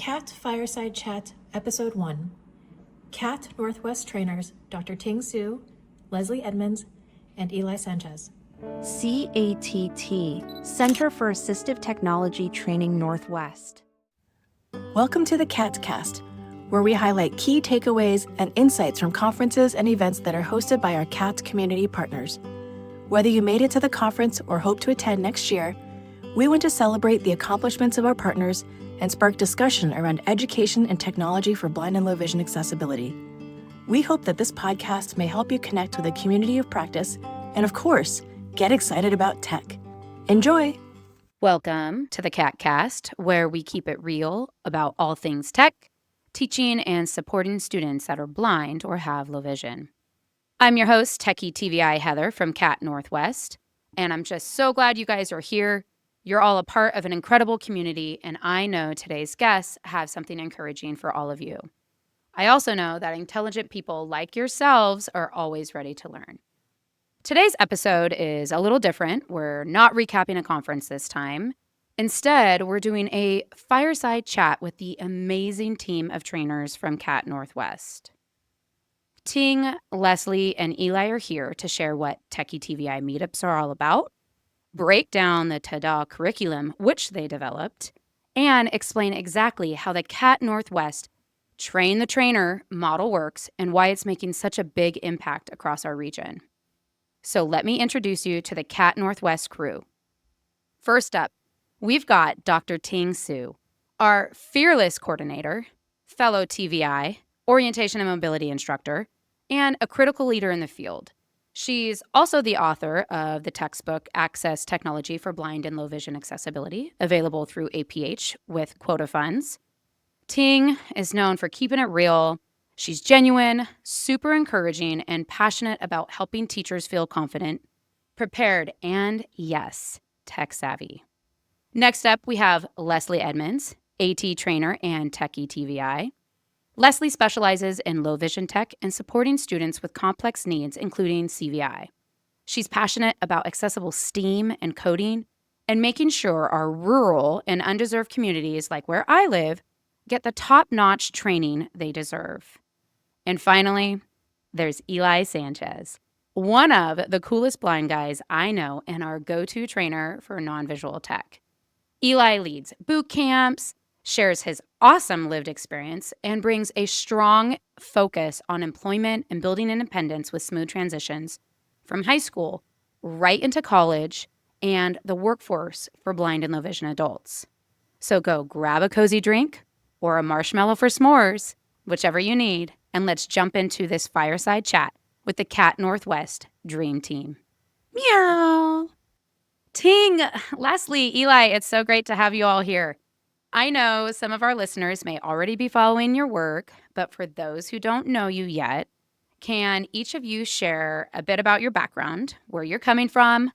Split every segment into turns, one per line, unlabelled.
CATT Fireside Chat, Episode 1. CATT Northwest trainers Dr. Ting Siu, Leslie Edmonds, and Eli Sanchez.
CATT, Center for Assistive Technology Training Northwest.
Welcome to the CATT-Cast, where we highlight key takeaways and insights from conferences and events that are hosted by our CATT community partners. Whether you made it to the conference or hope to attend next year, we want to celebrate the accomplishments of our partners and spark discussion around education and technology for blind and low vision accessibility. We hope that this podcast may help you connect with a community of practice and, of course, get excited about tech. Enjoy!
Welcome to the CATT-Cast, where we keep it real about all things tech, teaching and supporting students that are blind or have low vision. I'm your host, Techie TVI Heather from CATT Northwest, and I'm just so glad you guys are here. You're all a part of an incredible community, and I know today's guests have something encouraging for all of you. I also know that intelligent people like yourselves are always ready to learn. Today's episode is a little different. We're not recapping a conference this time. Instead, we're doing a fireside chat with the amazing team of trainers from CATT Northwest. Ting, Leslie, and Eli are here to share what Techie TVI meetups are all about, break down the TADA curriculum which they developed, and explain exactly how the CATT Northwest Train the Trainer model works and why it's making such a big impact across our region. So let me introduce you to the CATT Northwest crew. First up, we've got Dr. Ting Siu, our fearless coordinator, fellow TVI, orientation and mobility instructor, and a critical leader in the field. She's also the author of the textbook Access Technology for Blind and Low Vision Accessibility, available through APH with quota funds. Ting is known for keeping it real. She's genuine, super encouraging, and passionate about helping teachers feel confident, prepared, and yes, tech savvy. Next up, we have Leslie Edmonds, AT trainer and Techie TVI. Leslie specializes in low vision tech and supporting students with complex needs, including CVI. She's passionate about accessible STEAM and coding and making sure our rural and undeserved communities, like where I live, get the top-notch training they deserve. And finally, there's Eli Sanchez, one of the coolest blind guys I know and our go-to trainer for non-visual tech. Eli leads boot camps, shares his awesome lived experience, and brings a strong focus on employment and building independence with smooth transitions from high school right into college and the workforce for blind and low vision adults. So go grab a cozy drink or a marshmallow for s'mores, whichever you need, and let's jump into this fireside chat with the CATT Northwest Dream Team. Meow! Ting, Leslie, Eli, it's so great to have you all here. I know some of our listeners may already be following your work, but for those who don't know you yet, can each of you share a bit about your background, where you're coming from,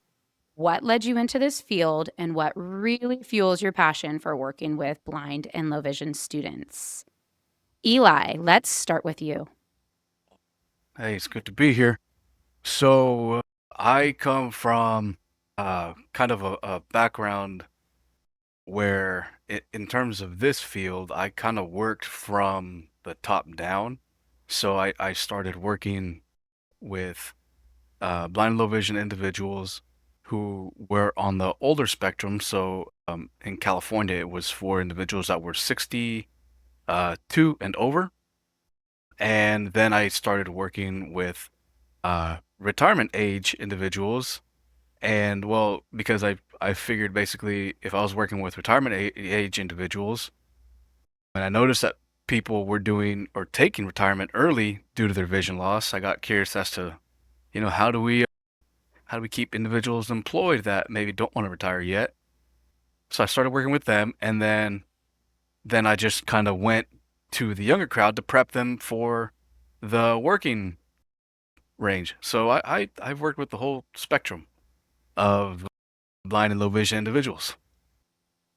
what led you into this field, and what really fuels your passion for working with blind and low vision students? Eli, let's start with you.
Hey, it's good to be here. So, I come from kind of a background where, in terms of this field, I kind of worked from the top down. So, I started working with blind and low vision individuals who were on the older spectrum. So, in California, it was for individuals that were 62 and over. And then I started working with retirement age individuals. And well, because I figured basically if I was working with retirement age individuals, and I noticed that people were doing or taking retirement early due to their vision loss, I got curious as to, how do we keep individuals employed that maybe don't want to retire yet? So I started working with them, and then I just kind of went to the younger crowd to prep them for the working range. So I've worked with the whole spectrum of blind and low vision individuals.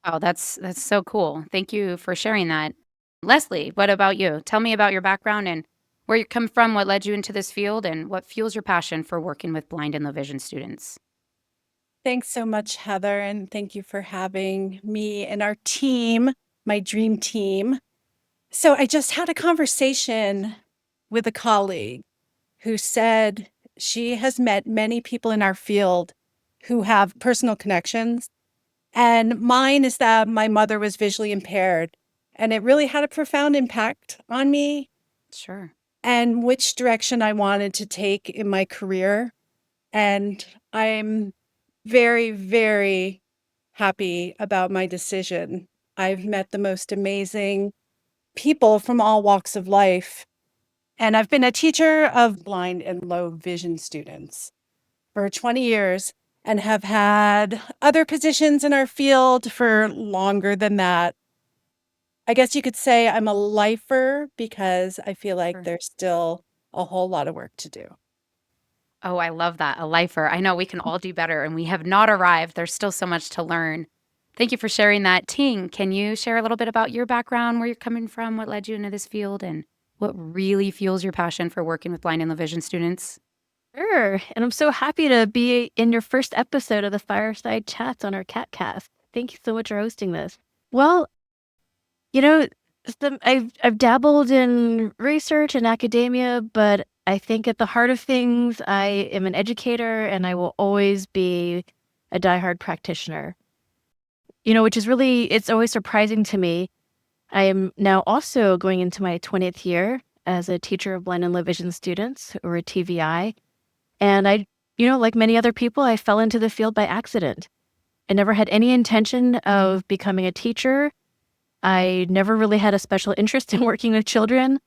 Oh, that's so cool. Thank you for sharing that. Leslie, what about you? Tell me about your background and where you come from, what led you into this field, and what fuels your passion for working with blind and low vision students.
Thanks so much, Heather, and thank you for having me and our team, my dream team. So I just had a conversation with a colleague who said she has met many people in our field who have personal connections. And mine is that my mother was visually impaired. And it really had a profound impact on me
Sure.
and which direction I wanted to take in my career. And I'm very, very happy about my decision. I've met the most amazing people from all walks of life. And I've been a teacher of blind and low vision students for 20 years and have had other positions in our field for longer than that. I guess you could say I'm a lifer because I feel like
Sure.
there's still a whole lot of work to do.
Oh, I love that. A lifer. I know we can all do better, and we have not arrived. There's still so much to learn. Thank you for sharing that. Ting, can you share a little bit about your background, where you're coming from, what led you into this field, and what really fuels your passion for working with blind and low vision students?
Sure. And I'm so happy to be in your first episode of the Fireside Chats on our CATT-Cast. Thank you so much for hosting this. Well, you know, I've dabbled in research and academia, but I think at the heart of things, I am an educator and I will always be a diehard practitioner. Which is really, it's always surprising to me. I am now also going into my 20th year as a teacher of blind and low vision students, or a TVI. And I, like many other people, I fell into the field by accident. I never had any intention of becoming a teacher. I never really had a special interest in working with children.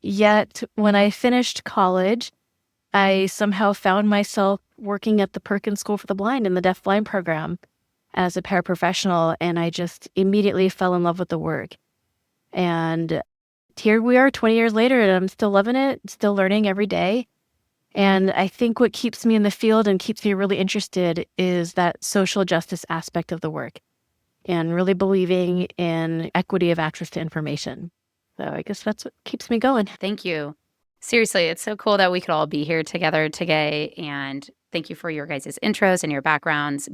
Yet when I finished college, I somehow found myself working at the Perkins School for the Blind in the Deaf Blind program as a paraprofessional, and I just immediately fell in love with the work. And here we are 20 years later, and I'm still loving it, still learning every day. And I think what keeps me in the field and keeps me really interested is that social justice aspect of the work and really believing in equity of access to information. So I guess that's what keeps me going.
Thank you. Seriously, it's so cool that we could all be here together today. And thank you for your guys' intros and your backgrounds.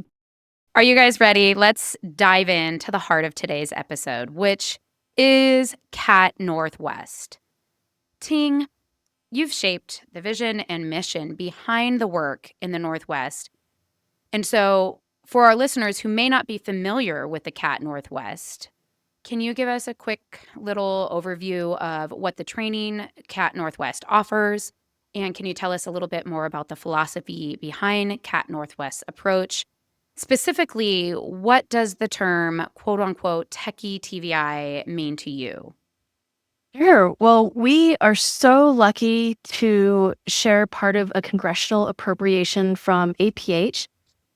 Are you guys ready? Let's dive into the heart of today's episode, which is CATT Northwest. Ting, you've shaped the vision and mission behind the work in the Northwest. And so for our listeners who may not be familiar with the CATT Northwest, can you give us a quick little overview of what the training CATT Northwest offers? And can you tell us a little bit more about the philosophy behind CATT Northwest's approach? Specifically, what does the term quote unquote techie TVI mean to you?
Sure. Well, we are so lucky to share part of a congressional appropriation from APH,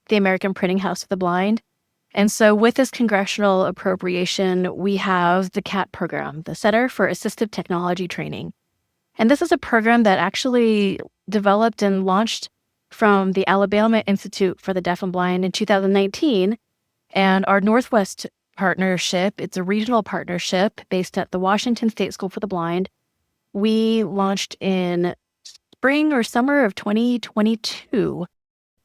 the American Printing House of the Blind. And so with this congressional appropriation, we have the CATT program, the Center for Assistive Technology Training. And this is a program that actually developed and launched from the Alabama Institute for the Deaf and Blind in 2019. And our Northwest partnership, it's a regional partnership based at the Washington State School for the Blind. We launched in spring or summer of 2022.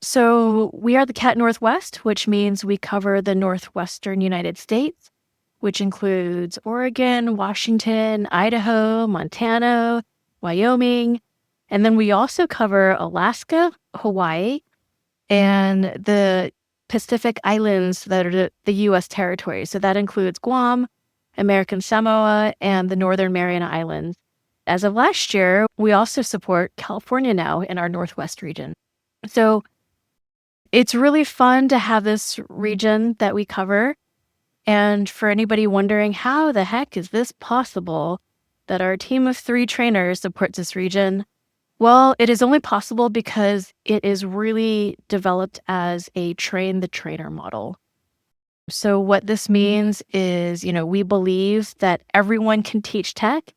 So we are the CATT Northwest, which means we cover the Northwestern United States, which includes Oregon, Washington, Idaho, Montana, Wyoming. And then we also cover Alaska, Hawaii, and the Pacific Islands that are the U.S. territories. So that includes Guam, American Samoa, and the Northern Mariana Islands. As of last year, we also support California now in our Northwest region. So it's really fun to have this region that we cover. And for anybody wondering, how the heck is this possible that our team of 3 trainers supports this region? Well, it is only possible because it is really developed as a train the trainer model. So what this means is, we believe that everyone can teach tech,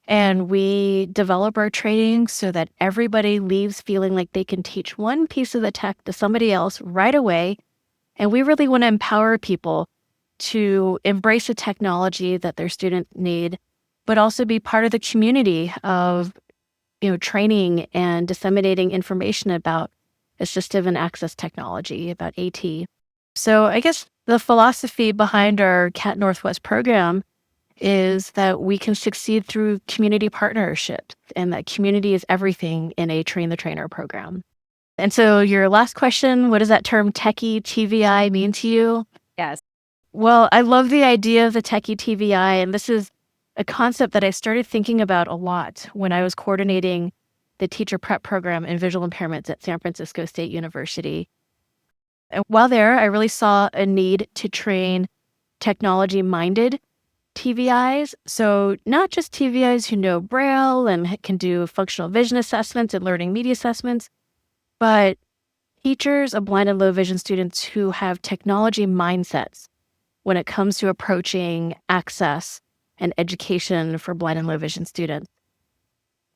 and we develop our training so that everybody leaves feeling like they can teach one piece of the tech to somebody else right away. And we really want to empower people to embrace the technology that their students need, but also be part of the community of training and disseminating information about assistive and access technology, about AT. So I guess the philosophy behind our CATT Northwest program is that we can succeed through community partnerships and that community is everything in a train the trainer program. And so your last question, what does that term techie TVI mean to you?
Yes.
Well, I love the idea of the techie TVI, and this is a concept that I started thinking about a lot when I was coordinating the teacher prep program in visual impairments at San Francisco State University. And while there, I really saw a need to train technology-minded TVIs. So not just TVIs who know Braille and can do functional vision assessments and learning media assessments, but teachers of blind and low vision students who have technology mindsets when it comes to approaching access and education for blind and low vision students.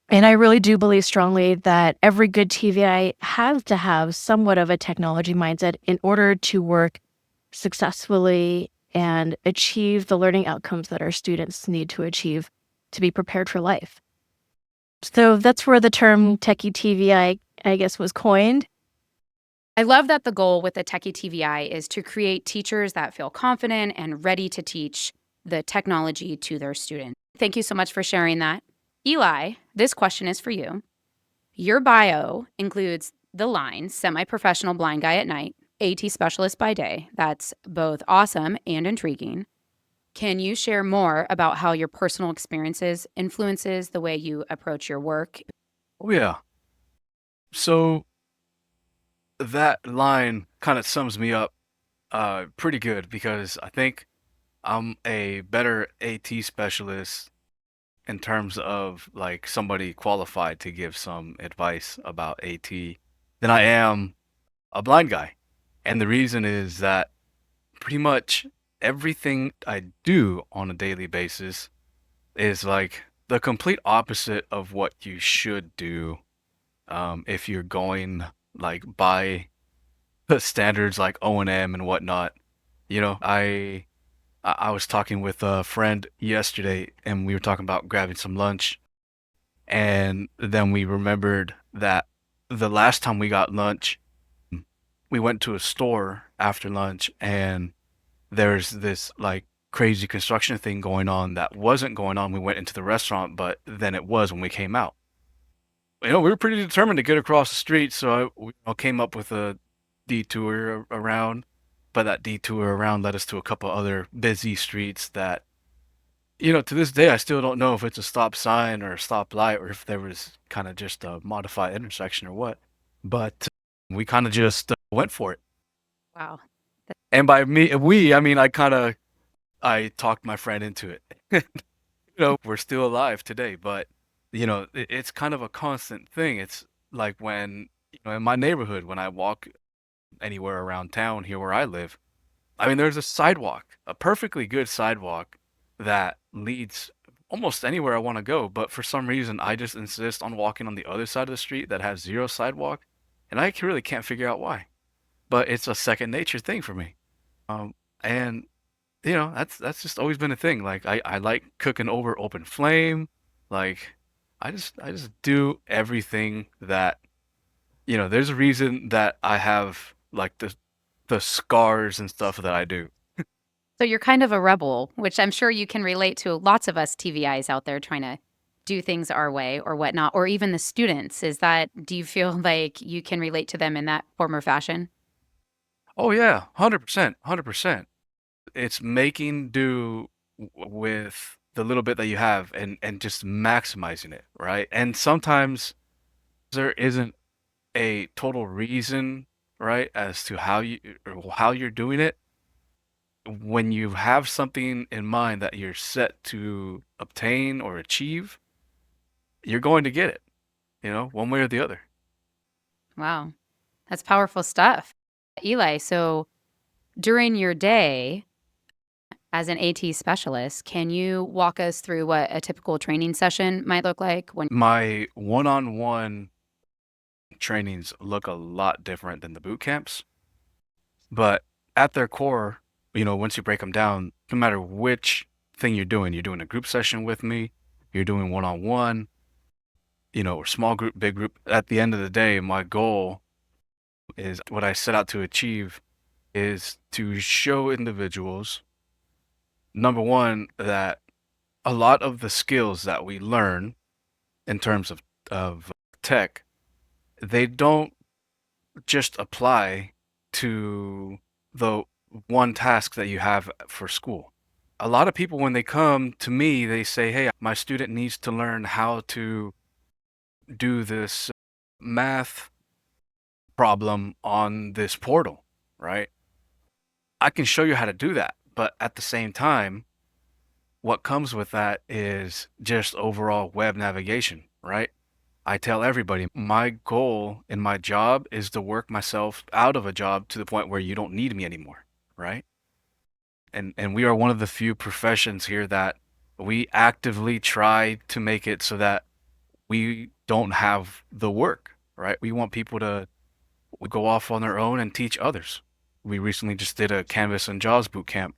And I really do believe strongly that every good TVI has to have somewhat of a technology mindset in order to work successfully and achieve the learning outcomes that our students need to achieve to be prepared for life. So that's where the term techie TVI, I guess, was coined.
I love that the goal with the Techie TVI is to create teachers that feel confident and ready to teach the technology to their students. Thank you so much for sharing that. Eli, this question is for you. Your bio includes the lines semi-professional blind guy at night, AT specialist by day. That's both awesome and intriguing. Can you share more about how your personal experiences influences the way you approach your work?
Oh, yeah. So that line kind of sums me up pretty good because I think I'm a better AT specialist in terms of like somebody qualified to give some advice about AT than I am a blind guy. And the reason is that pretty much everything I do on a daily basis is like the complete opposite of what you should do if you're going like by the standards like O&M and whatnot. I was talking with a friend yesterday and we were talking about grabbing some lunch, and then we remembered that the last time we got lunch, we went to a store after lunch and there's this like crazy construction thing going on that wasn't going on. We went into the restaurant, but then it was when we came out. We were pretty determined to get across the street, so we came up with a detour around, but that detour around led us to a couple other busy streets that, to this day, I still don't know if it's a stop sign or a stop light or if there was kind of just a modified intersection or what. But we kind of just went for it.
Wow.
And by I mean, I talked my friend into it. We're still alive today, but it's kind of a constant thing. It's like when, in my neighborhood, when I walk anywhere around town here where I live, I mean, there's a sidewalk, a perfectly good sidewalk that leads almost anywhere I want to go. But for some reason, I just insist on walking on the other side of the street that has zero sidewalk. And I really can't figure out why. But it's a second nature thing for me. And that's just always been a thing. Like I like cooking over open flame. Like I just do everything that there's a reason that I have like the scars and stuff that I do.
So you're kind of a rebel, which I'm sure you can relate to lots of us TVIs out there trying to do things our way or whatnot, or even the students. Do you feel like you can relate to them in that form or fashion?
Oh yeah, 100%, 100%. It's making do with the little bit that you have and just maximizing it, right? And sometimes there isn't a total reason, right, as to how you're doing it. When you have something in mind that you're set to obtain or achieve, you're going to get it, one way or the other.
Wow. That's powerful stuff. Eli, so during your day as an AT specialist, can you walk us through what a typical training session might look like when
My one-on-one trainings look a lot different than the boot camps, but at their core, once you break them down, no matter which thing you're doing a group session with me, you're doing one-on-one, or small group, big group. At the end of the day, my goal is what I set out to achieve is to show individuals, number one, that a lot of the skills that we learn in terms of tech, they don't just apply to the one task that you have for school. A lot of people, when they come to me, they say, hey, my student needs to learn how to do this math problem on this portal, right? I can show you how to do that. But at the same time, what comes with that is just overall web navigation, right? I tell everybody my goal in my job is to work myself out of a job to the point where you don't need me anymore, right? And we are one of the few professions here that we actively try to make it so that we don't have the work, right? We want people to go off on their own and teach others. We recently just did a Canvas and JAWS boot camp,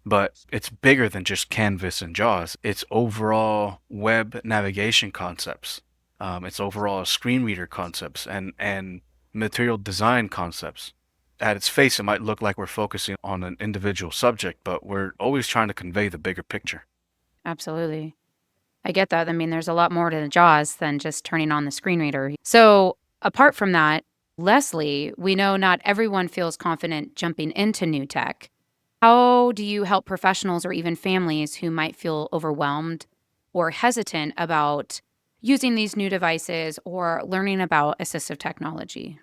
but it's bigger than just Canvas and JAWS. It's overall web navigation concepts. It's overall screen reader concepts and material design concepts. At its face, it might look like we're focusing on an individual subject, but we're always trying to convey the bigger picture.
Absolutely. I get that. I mean, there's a lot more to the JAWS than just turning on the screen reader. So apart from that, Leslie, we know not everyone feels confident jumping into new tech. How do you help professionals or even families who might feel overwhelmed or hesitant about using these new devices or learning about assistive technology?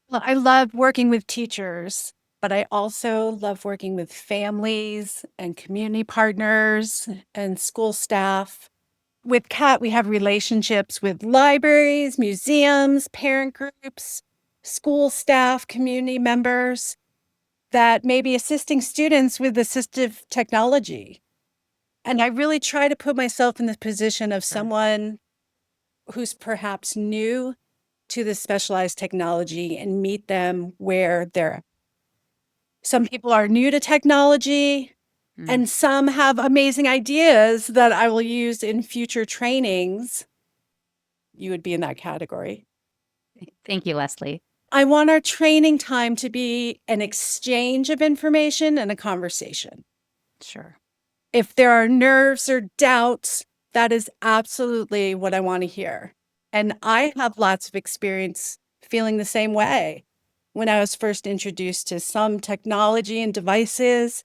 Well, I love working with teachers, but I also love working with families and community partners and school staff. With CATT, we have relationships with libraries, museums, parent groups, school staff, community members that may be assisting students with assistive technology. And I really try to put myself in the position of someone who's perhaps new to the specialized technology and meet them where they're at. Some people are new to technology, and some have amazing ideas that I will use in future trainings. You would be in that category.
Thank you, Leslie.
I want our training time to be an exchange of information and a conversation.
Sure.
If there are nerves or doubts, that is absolutely what I want to hear. And I have lots of experience feeling the same way. When I was first introduced to some technology and devices,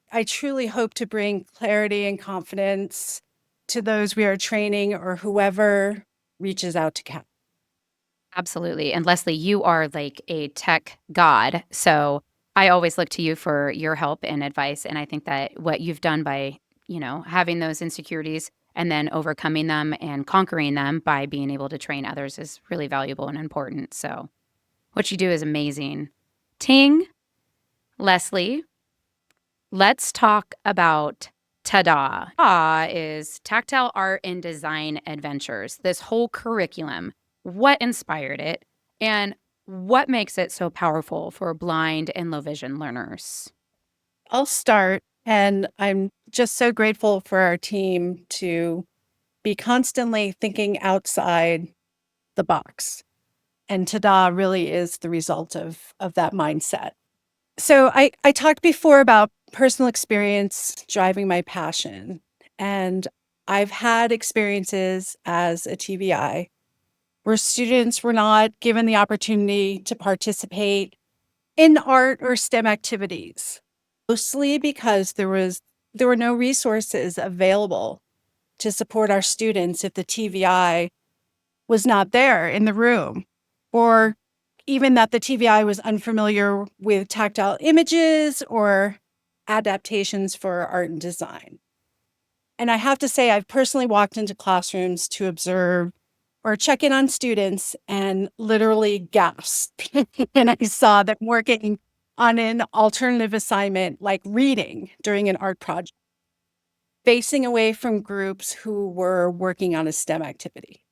I truly hope to bring clarity and confidence to those we are training or whoever reaches out to CATT.
Absolutely. And Leslie, you are like a tech god. So I always look to you for your help and advice. And I think that what you've done by, having those insecurities and then overcoming them and conquering them by being able to train others is really valuable and important. So what you do is amazing. Ting, Leslie, let's talk about TADA. TADA is Tactile Art and Design Adventures. This whole curriculum, what inspired it, and what makes it so powerful for blind and low vision learners?
I'll start, and I'm just so grateful for our team to be constantly thinking outside the box. And TADA really is the result of that mindset. So I talked before about personal experience driving my passion. And I've had experiences as a TVI where students were not given the opportunity to participate in art or STEM activities, mostly because there were no resources available to support our students if the TVI was not there in the room, or even that the TVI was unfamiliar with tactile images or adaptations for art and design. And I have to say, I've personally walked into classrooms to observe or check in on students and literally gasped when I saw them working on an alternative assignment like reading during an art project, facing away from groups who were working on a STEM activity.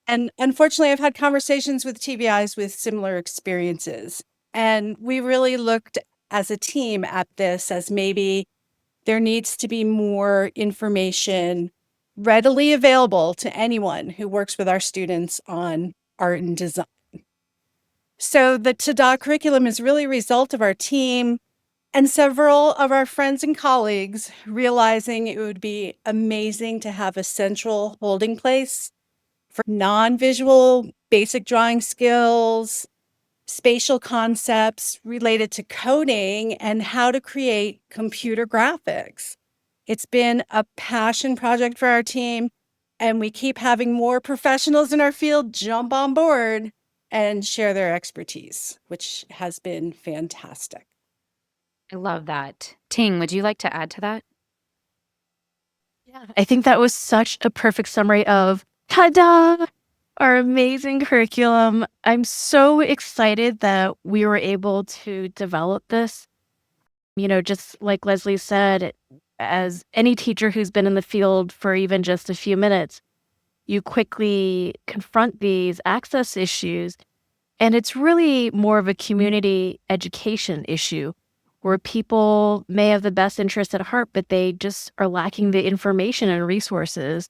And unfortunately, I've had conversations with TVIs with similar experiences. And we really looked as a team at this as maybe there needs to be more information readily available to anyone who works with our students on art and design. So the TADA curriculum is really a result of our team And several of our friends and colleagues realizing it would be amazing to have a central holding place for non-visual basic drawing skills, spatial concepts related to coding, and how to create computer graphics. It's been a passion project for our team, and we keep having more professionals in our field jump on board and share their expertise, which has been fantastic.
I love that. Ting, would you like to add to that?
Yeah, I think that was such a perfect summary of ta-da, our amazing curriculum. I'm so excited that we were able to develop this. Just like Leslie said, as any teacher who's been in the field for even just a few minutes, you quickly confront these access issues. And it's really more of a community education issue where people may have the best interest at heart, but they just are lacking the information and resources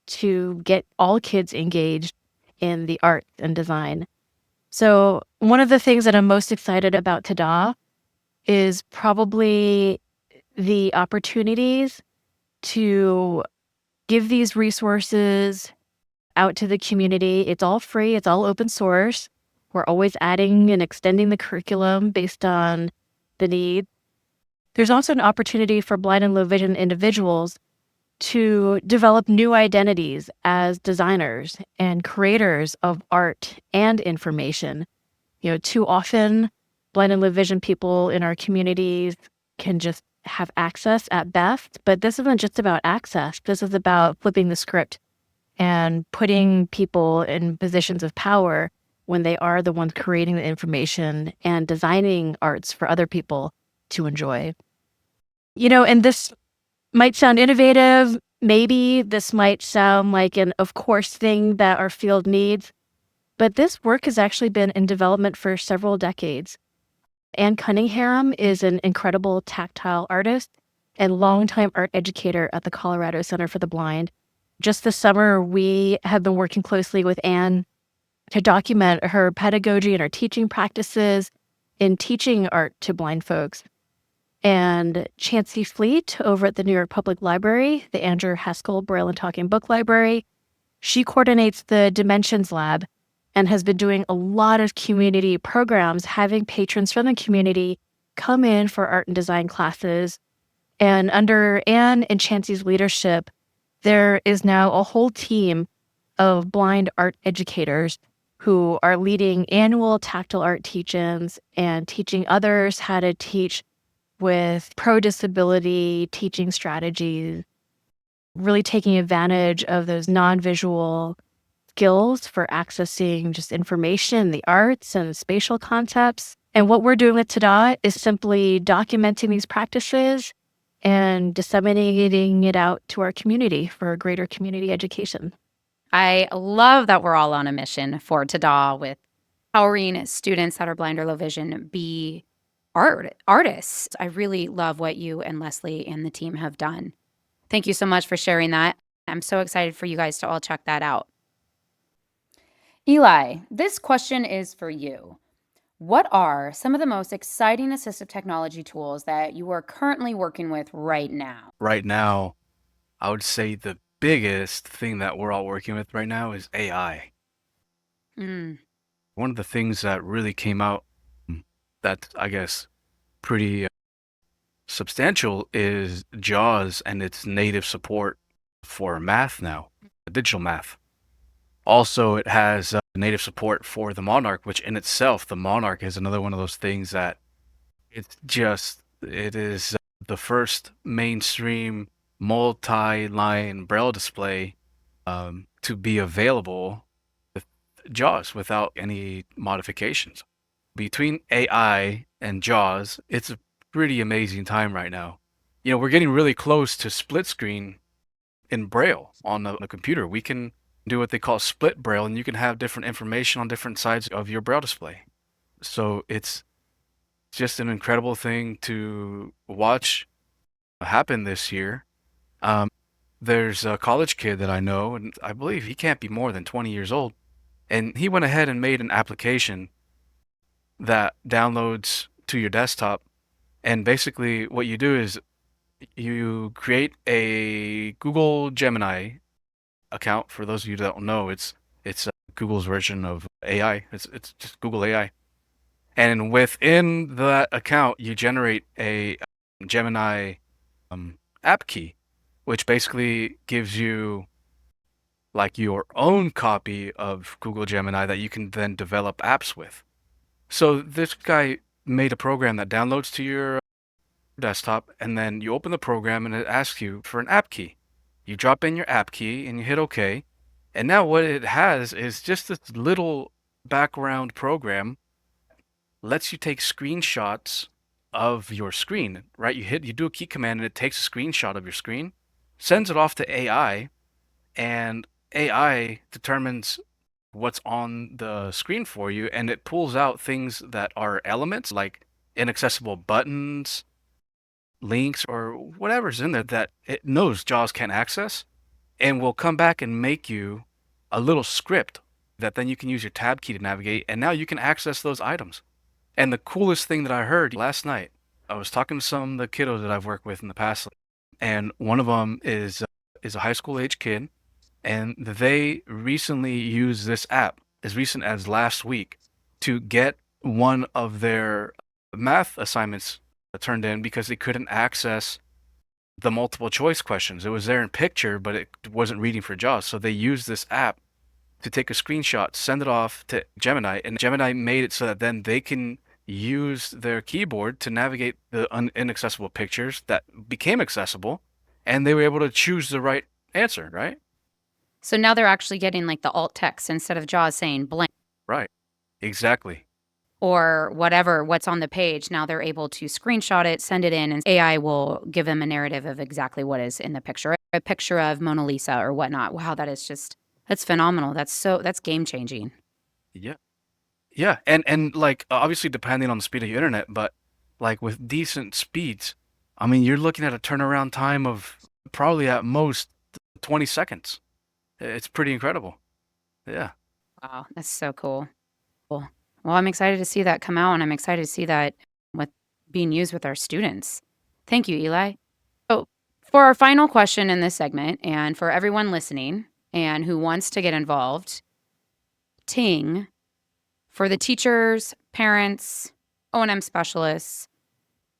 to get all kids engaged in the art and design. So one of the things that I'm most excited about TADA is probably the opportunities to give these resources out to the community. It's all free. It's all open source. We're always adding and extending the curriculum based on the need. There's also an opportunity for blind and low vision individuals to develop new identities as designers and creators of art and information. Too often, blind and low vision people in our communities can just have access at best, but this isn't just about access. This is about flipping the script and putting people in positions of power when they are the ones creating the information and designing arts for other people to enjoy. And this might sound innovative. Maybe this might sound like an of course thing that our field needs, but this work has actually been in development for several decades. Anne Cunningham is an incredible tactile artist and longtime art educator at the Colorado Center for the Blind. Just this summer, we have been working closely with Anne to document her pedagogy and her teaching practices in teaching art to blind folks. And Chancey Fleet over at the New York Public Library, the Andrew Haskell Braille and Talking Book Library, she coordinates the Dimensions Lab and has been doing a lot of community programs, having patrons from the community come in for art and design classes. And under Anne and Chancey's leadership, there is now a whole team of blind art educators who are leading annual tactile art teach-ins and teaching others how to teach with pro-disability teaching strategies, really taking advantage of those non-visual skills for accessing just information, the arts and spatial concepts. And what we're doing with TADA is simply documenting these practices and disseminating it out to our community for greater community education.
I love that we're all on a mission for TADA with empowering students that are blind or low vision be artists. I really love what you and Leslie and the team have done. Thank you so much for sharing that. I'm so excited for you guys to all check that out. Eli, this question is for you. What are some of the most exciting assistive technology tools that you are currently working with right now?
Right now, I would say the biggest thing that we're all working with right now is AI. One of the things that really came out that's, I guess, pretty substantial is JAWS and its native support for math now, digital math. Also, it has native support for the Monarch, which in itself, the Monarch is another one of those things that it is the first mainstream multi-line Braille display to be available with JAWS without any modifications. Between AI and JAWS, it's a pretty amazing time right now. We're getting really close to split screen in Braille on the computer. We can do what they call split Braille, and you can have different information on different sides of your Braille display. So it's just an incredible thing to watch happen this year. There's a college kid that I know, and I believe he can't be more than 20 years old, and he went ahead and made an application that downloads to your desktop And basically what you do is you create a Google Gemini account. For those of you that don't know, it's Google's version of AI. It's just Google AI. And within that account, you generate a Gemini app key, which basically gives you like your own copy of Google Gemini that you can then develop apps with. So this guy made a program that downloads to your desktop, and then you open the program and it asks you for an app key. You drop in your app key and you hit OK. And now what it has is just this little background program lets you take screenshots of your screen, right? You do a key command and it takes a screenshot of your screen, sends it off to AI, and AI determines what's on the screen for you, and it pulls out things that are elements like inaccessible buttons, links, or whatever's in there that it knows JAWS can't access, and will come back and make you a little script that then you can use your tab key to navigate, and now you can access those items. And the coolest thing that I heard last night, I was talking to some of the kiddos that I've worked with in the past, and one of them is a high school age kid, and they recently used this app as recent as last week to get one of their math assignments turned in because they couldn't access the multiple choice questions. It was there in picture, but it wasn't reading for JAWS. So they used this app to take a screenshot, send it off to Gemini, and Gemini made it so that then they can use their keyboard to navigate the inaccessible pictures that became accessible, and they were able to choose the right answer, right?
So now they're actually getting like the alt text instead of JAWS saying blank.
Right. Exactly.
Or whatever, what's on the page. Now they're able to screenshot it, send it in, and AI will give them a narrative of exactly what is in the picture. A picture of Mona Lisa or whatnot. Wow, that's phenomenal. That's game changing.
Yeah. Yeah. And like obviously depending on the speed of your internet, but like with decent speeds, I mean, you're looking at a turnaround time of probably at most 20 seconds. It's pretty incredible. Yeah.
Wow, that's so cool. Well, I'm excited to see that come out, and I'm excited to see that with being used with our students. Thank you, Eli. So, for our final question in this segment, and for everyone listening and who wants to get involved, Ting, for the teachers, parents, O&M specialists,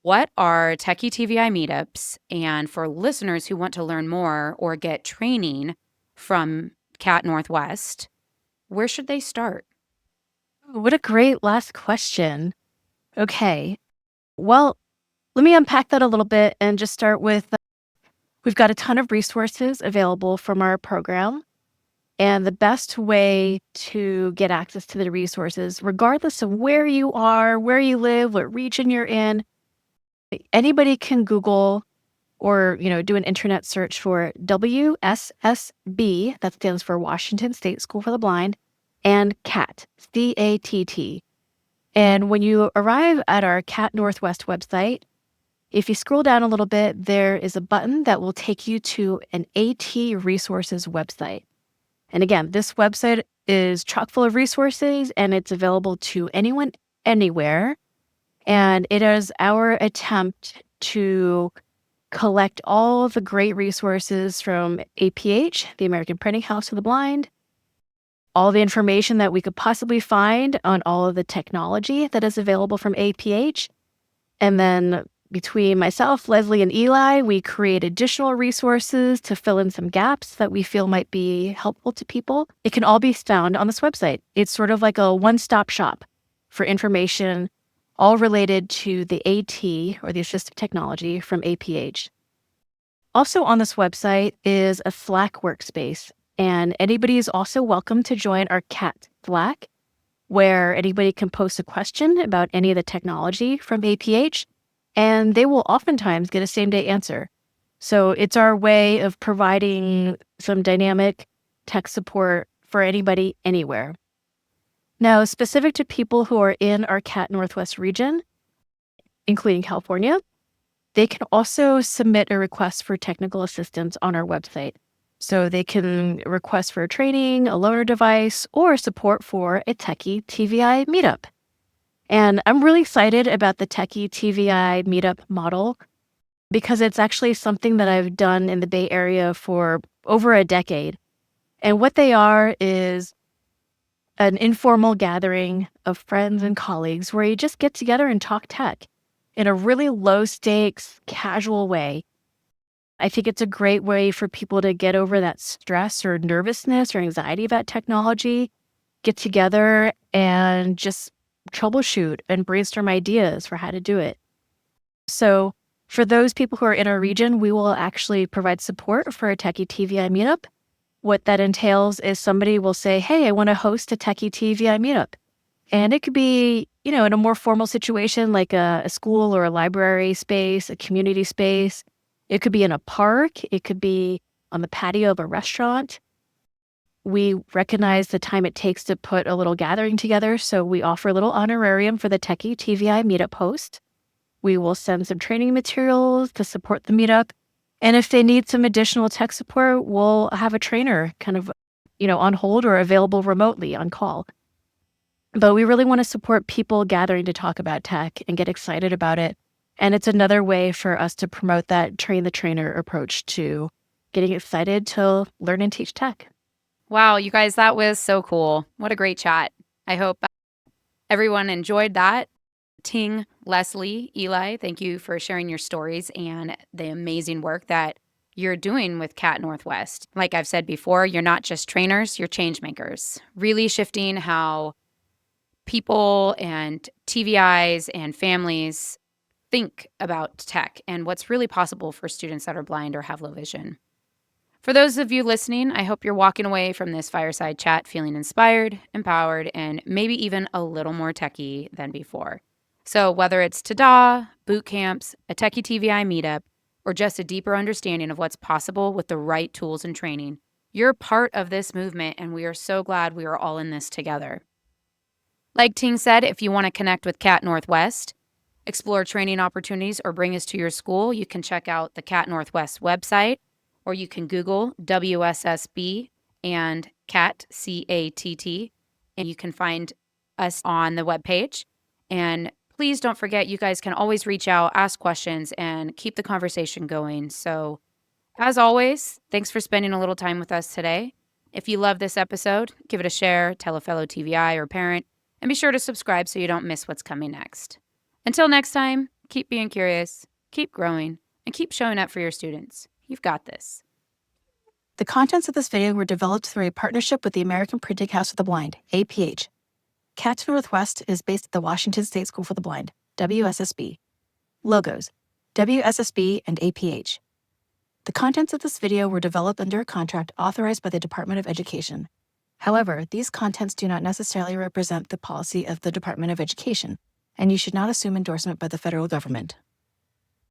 what are Techie TVI meetups? And for listeners who want to learn more or get training from CATT Northwest, where should they start?
What a great last question. Okay. Well, let me unpack that a little bit and just start with we've got a ton of resources available from our program. And the best way to get access to the resources, regardless of where you are, where you live, what region you're in, anybody can Google or do an internet search for WSSB, that stands for Washington State School for the Blind, and CATT, CATT. And when you arrive at our CATT Northwest website, if you scroll down a little bit, there is a button that will take you to an AT resources website. And again, this website is chock full of resources and it's available to anyone, anywhere. And it is our attempt to collect all the great resources from APH, the American Printing House of the Blind, all the information that we could possibly find on all of the technology that is available from APH. And then between myself, Leslie, and Eli, we create additional resources to fill in some gaps that we feel might be helpful to people. It can all be found on this website. It's sort of like a one-stop shop for information all related to the AT, or the Assistive Technology, from APH. Also on this website is a Slack workspace, and anybody is also welcome to join our CATT Slack, where anybody can post a question about any of the technology from APH, and they will oftentimes get a same-day answer. So it's our way of providing some dynamic tech support for anybody, anywhere. Now, specific to people who are in our CATT Northwest region, including California, they can also submit a request for technical assistance on our website. So they can request for training, a loaner device, or support for a Techie TVI meetup. And I'm really excited about the Techie TVI meetup model because it's actually something that I've done in the Bay Area for over a decade. And what they are is an informal gathering of friends and colleagues where you just get together and talk tech in a really low stakes, casual way. I think it's a great way for people to get over that stress or nervousness or anxiety about technology, get together and just troubleshoot and brainstorm ideas for how to do it. So for those people who are in our region, we will actually provide support for a Techie TVI meetup. What that entails is somebody will say, hey, I want to host a Techie TVI meetup. And it could be, in a more formal situation like a school or a library space, a community space. It could be in a park. It could be on the patio of a restaurant. We recognize the time it takes to put a little gathering together, so we offer a little honorarium for the Techie TVI meetup host. We will send some training materials to support the meetup. And if they need some additional tech support, we'll have a trainer kind of, on hold or available remotely on call. But we really want to support people gathering to talk about tech and get excited about it. And it's another way for us to promote that train the trainer approach to getting excited to learn and teach tech.
Wow, you guys, that was so cool. What a great chat. I hope everyone enjoyed that. Ting, Leslie, Eli, thank you for sharing your stories and the amazing work that you're doing with CATT Northwest. Like I've said before, you're not just trainers, you're change makers, really shifting how people and TVIs and families think about tech and what's really possible for students that are blind or have low vision. For those of you listening, I hope you're walking away from this fireside chat feeling inspired, empowered, and maybe even a little more techie than before. So whether it's TDA, boot camps, a Techie TVI meetup, or just a deeper understanding of what's possible with the right tools and training, you're part of this movement, and we are so glad we are all in this together. Like Ting said, if you want to connect with CATT Northwest, explore training opportunities, or bring us to your school, you can check out the CATT Northwest website, or you can Google WSSB and CATT, CATT, and you can find us on the webpage. And please don't forget, you guys can always reach out, ask questions, and keep the conversation going. So, as always, thanks for spending a little time with us today. If you love this episode, give it a share, tell a fellow TVI or parent, and be sure to subscribe so you don't miss what's coming next. Until next time, keep being curious, keep growing, and keep showing up for your students. You've got this.
The contents of this video were developed through a partnership with the American Printing House of the Blind, APH. CATT Northwest is based at the Washington State School for the Blind, WSSB. Logos, WSSB and APH. The contents of this video were developed under a contract authorized by the Department of Education. However, these contents do not necessarily represent the policy of the Department of Education, and you should not assume endorsement by the federal government.